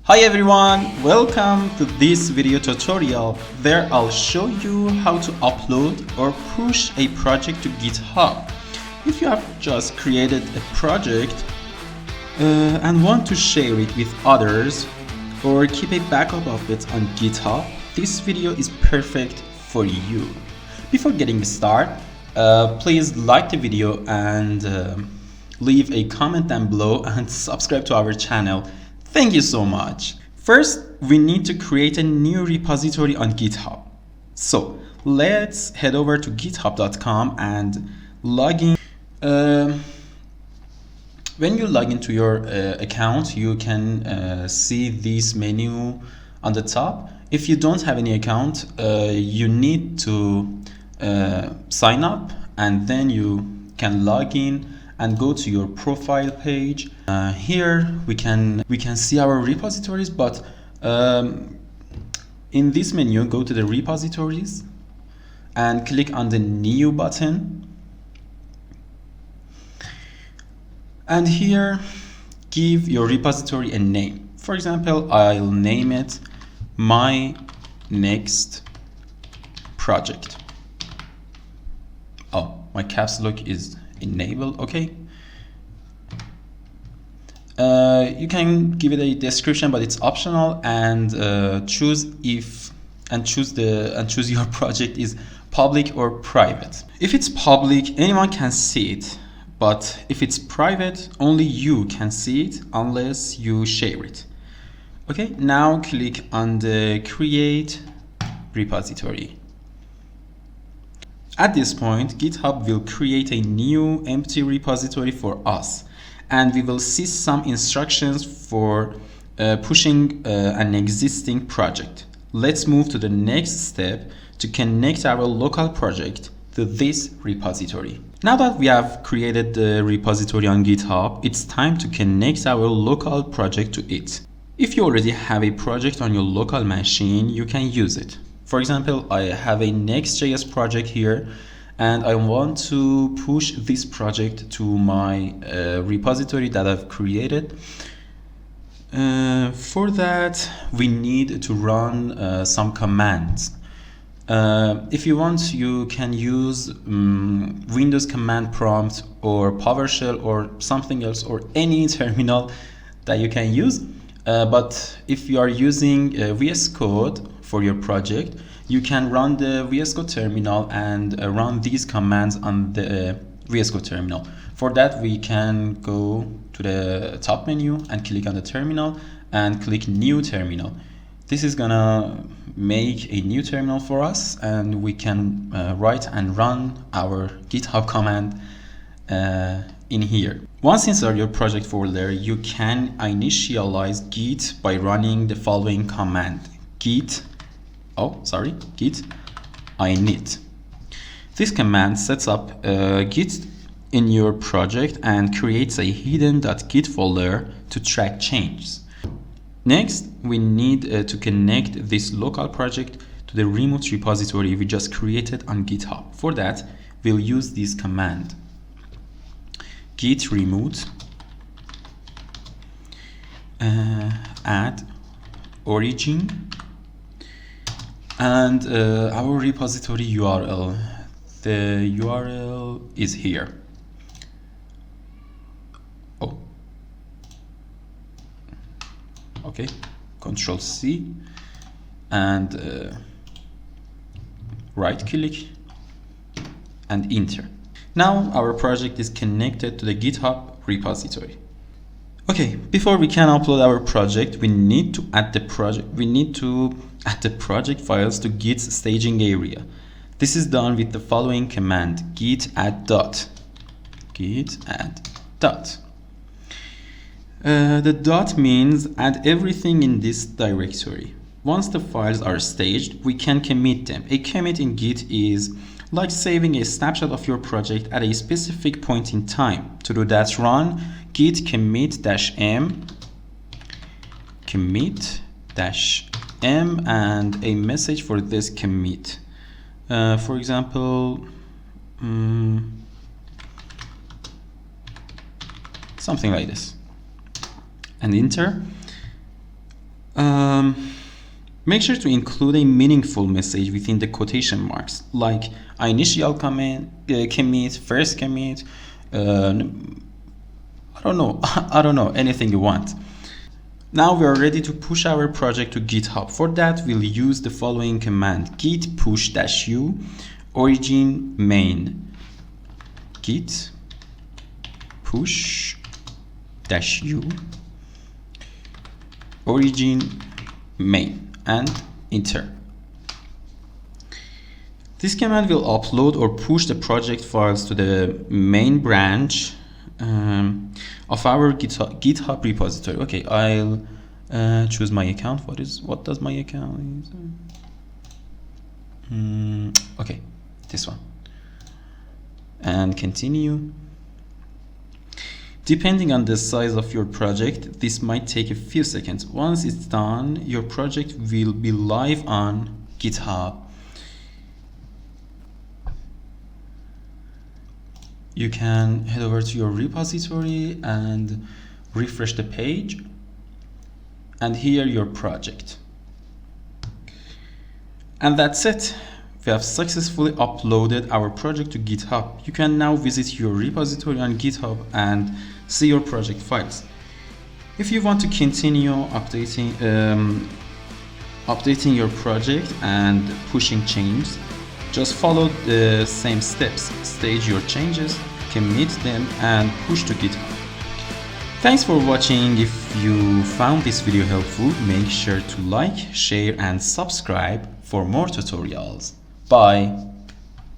Hi everyone, welcome to this video tutorial. There I'll show you how to upload or push a project to GitHub. If you have just created a project and want to share it with others or keep a backup of it on GitHub, this video is perfect for you. Before getting started, please like the video and leave a comment down below and subscribe to our channel. Thank you so much. First, we need to create a new repository on GitHub. So let's head over to github.com and log in. When you log into your account, you can see this menu on the top. If you don't have any account, you need to sign up, and then you can log in and go to your profile page. Here we can see our repositories, but in this menu, go to the repositories and click on the new button. And here, give your repository a name. For example, I'll name it my next project. Oh, my caps lock is enabled. Okay. You can give it a description, but it's optional, and choose your project is public or private. If it's public, anyone can see it, but if it's private, only you can see it unless you share it. Okay, now click on the create repository. At this point, GitHub will create a new empty repository for us, and we will see some instructions for pushing an existing project. Let's move to the next step to connect our local project to this repository. Now that we have created the repository on GitHub, it's time to connect our local project to it. If you already have a project on your local machine, you can use it. For example, I have a Next.js project here, and I want to push this project to my repository that I've created. For that, we need to run some commands. If you want, you can use Windows command prompt or PowerShell or something else, or any terminal that you can use. But if you are using VS Code for your project, you can run the VS Code terminal and run these commands on the VS Code terminal. For that, we can go to the top menu and click on the terminal and click new terminal. This is gonna make a new terminal for us, and we can write and run our GitHub command in here. Once inside your project folder, you can initialize Git by running the following command: git init. This command sets up Git in your project and creates a hidden .git folder to track changes. Next, we need to connect this local project to the remote repository we just created on GitHub. For that, we'll use this command: git remote add origin, and our repository URL. The URL is here. Oh, okay. Control C and right click and enter. Now our project is connected to the GitHub repository. Okay, before we can upload our project, we need to add the project files to Git's staging area. This is done with the following command: git add dot. The dot means add everything in this directory. Once the files are staged, we can commit them. A commit in Git is like saving a snapshot of your project at a specific point in time. To do that, run git commit-m and a message for this commit. For example, something like this, and enter. Make sure to include a meaningful message within the quotation marks, like initial commit, first commit, I don't know, I don't know, anything you want. Now we are ready to push our project to GitHub. For that, we'll use the following command: git push-u origin main. Git push-u origin main, and enter. This command will upload or push the project files to the main branch of our GitHub repository. Okay, I'll choose my account. What does my account is? Okay, this one, and continue. Depending on the size of your project, this might take a few seconds. Once it's done, your project will be live on GitHub. You can head over to your repository and refresh the page, and here your project. And that's it. We have successfully uploaded our project to GitHub. You can now visit your repository on GitHub and see your project files. If you want to continue updating your project and pushing changes, just follow the same steps. Stage your changes, commit them, and push to GitHub. Thanks for watching. If you found this video helpful, make sure to like, share, and subscribe for more tutorials. Bye.